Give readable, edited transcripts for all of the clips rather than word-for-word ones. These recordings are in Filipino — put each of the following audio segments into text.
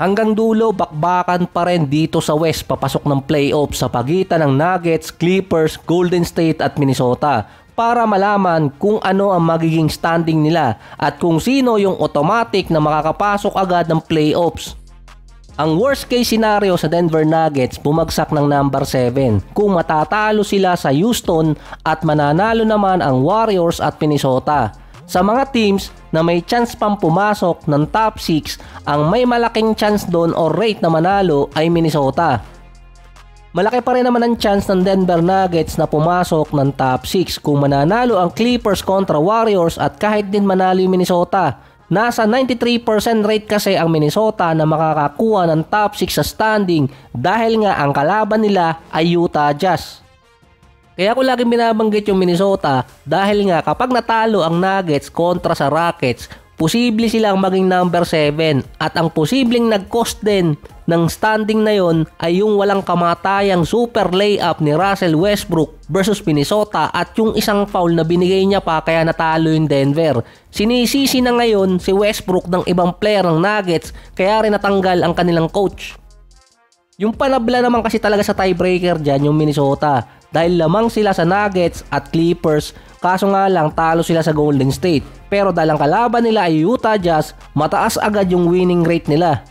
Hanggang dulo, bakbakan pa rin dito sa West papasok ng playoff sa pagitan ng Nuggets, Clippers, Golden State at Minnesota para malaman kung ano ang magiging standing nila at kung sino yung automatic na makakapasok agad ng playoffs. Ang worst case scenario sa Denver Nuggets bumagsak ng number 7 kung matatalo sila sa Houston at mananalo naman ang Warriors at Minnesota. Sa mga teams na may chance pang pumasok ng top 6, ang may malaking chance doon o rate na manalo ay Minnesota. Malaki pa rin naman ang chance ng Denver Nuggets na pumasok ng top 6 kung mananalo ang Clippers kontra Warriors at kahit din manalo yung Minnesota. Nasa 93% rate kasi ang Minnesota na makakakuha ng top 6 sa standing dahil nga ang kalaban nila ay Utah Jazz. Kaya ko laging binabanggit yung Minnesota dahil nga kapag natalo ang Nuggets kontra sa Rockets, posible silang maging number 7 at ang posibleng nag-cost din ng standing na yon ay yung walang kamatayang super layup ni Russell Westbrook versus Minnesota at yung isang foul na binigay niya pa kaya natalo yung Denver. Sinisisi na ngayon si Westbrook ng ibang player ng Nuggets kaya rin natanggal ang kanilang coach. Yung panabla naman kasi talaga sa tiebreaker dyan yung Minnesota dahil lamang sila sa Nuggets at Clippers kaso nga lang talo sila sa Golden State. Pero dahil ang kalaban nila ay Utah Jazz, mataas agad yung winning rate nila.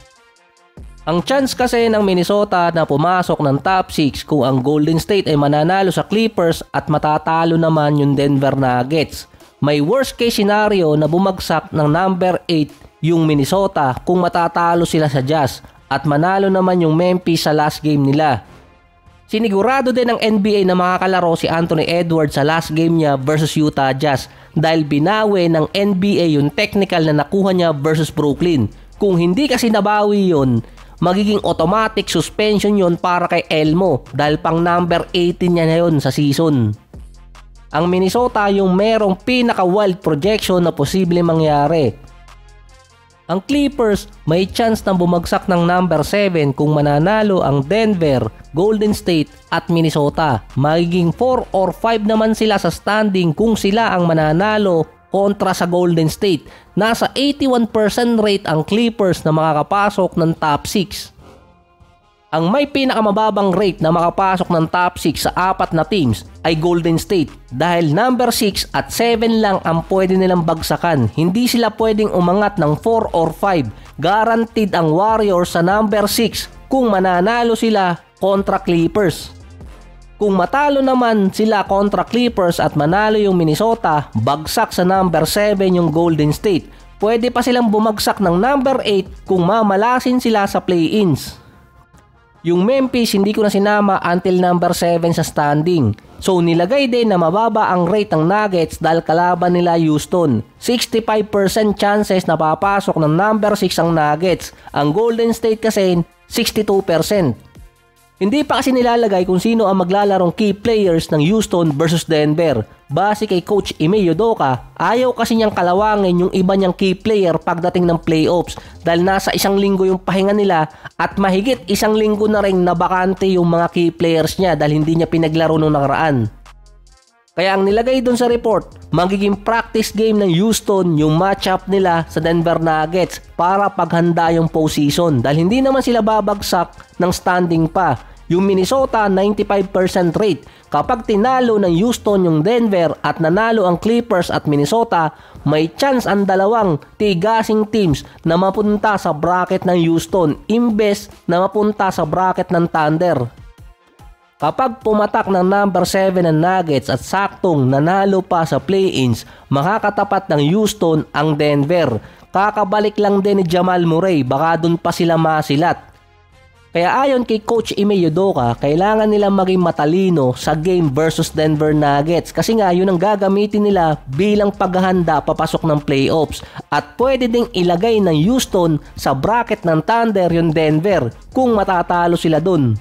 Ang chance kasi ng Minnesota na pumasok ng top 6 kung ang Golden State ay mananalo sa Clippers at matatalo naman yung Denver Nuggets. May worst case scenario na bumagsak ng number 8 yung Minnesota kung matatalo sila sa Jazz at manalo naman yung Memphis sa last game nila. Sinigurado din ng NBA na makakalaro si Anthony Edwards sa last game niya versus Utah Jazz dahil binawi ng NBA yung technical na nakuha niya versus Brooklyn. Kung hindi kasi nabawi yun, magiging automatic suspension yun para kay Elmo dahil pang number 18 niya na yun sa season. Ang Minnesota yung merong pinaka-wild projection na posible mangyari. Ang Clippers may chance na bumagsak ng number 7 kung mananalo ang Denver, Golden State at Minnesota. Magiging 4 or 5 naman sila sa standing kung sila ang mananalo kontra sa Golden State. Nasa 81% rate ang Clippers na makakapasok ng top 6. Ang may pinakamababang rate na makapasok ng top 6 sa 4 na teams ay Golden State dahil number 6 at 7 lang ang pwede nilang bagsakan. Hindi sila pwedeng umangat ng 4 or 5. Guaranteed ang Warriors sa number 6 kung mananalo sila kontra Clippers. Kung matalo naman sila kontra Clippers at manalo yung Minnesota, bagsak sa number 7 yung Golden State. Pwede pa silang bumagsak ng number 8 kung mamalasin sila sa play-ins. Yung Memphis hindi ko na sinama until number 7 sa standing. So nilagay din na mababa ang rate ng Nuggets dahil kalaban nila Houston. 65% chances na papasok ng number 6 ang Nuggets. Ang Golden State kasi 62%. Hindi pa kasi nilalagay kung sino ang maglalarong key players ng Houston versus Denver. Base kay Coach Ime Udoka, ayaw kasi niyang kalawangin yung iba niyang key player pagdating ng playoffs dahil nasa 1 linggo yung pahinga nila at mahigit 1 linggo na rin nabakante yung mga key players niya dahil hindi niya pinaglaro nung nakaraan. Kaya ang nilagay dun sa report, magiging practice game ng Houston yung matchup nila sa Denver Nuggets para paghanda yung postseason dahil hindi naman sila babagsak ng standing pa. Yung Minnesota 95% rate. Kapag tinalo ng Houston yung Denver at nanalo ang Clippers at Minnesota, may chance ang dalawang tigasing teams na mapunta sa bracket ng Houston imbes na mapunta sa bracket ng Thunder. Kapag pumatak ng number 7 ng Nuggets at saktong nanalo pa sa play-ins, makakatapat ng Houston ang Denver. Kakabalik lang din ni Jamal Murray, baka dun pa sila masilat. Kaya ayon kay Coach Ime Udoka, kailangan nilang maging matalino sa game versus Denver Nuggets kasi nga yun ang gagamitin nila bilang paghahanda papasok ng playoffs at pwede ding ilagay ng Houston sa bracket ng Thunder yung Denver kung matatalo sila dun.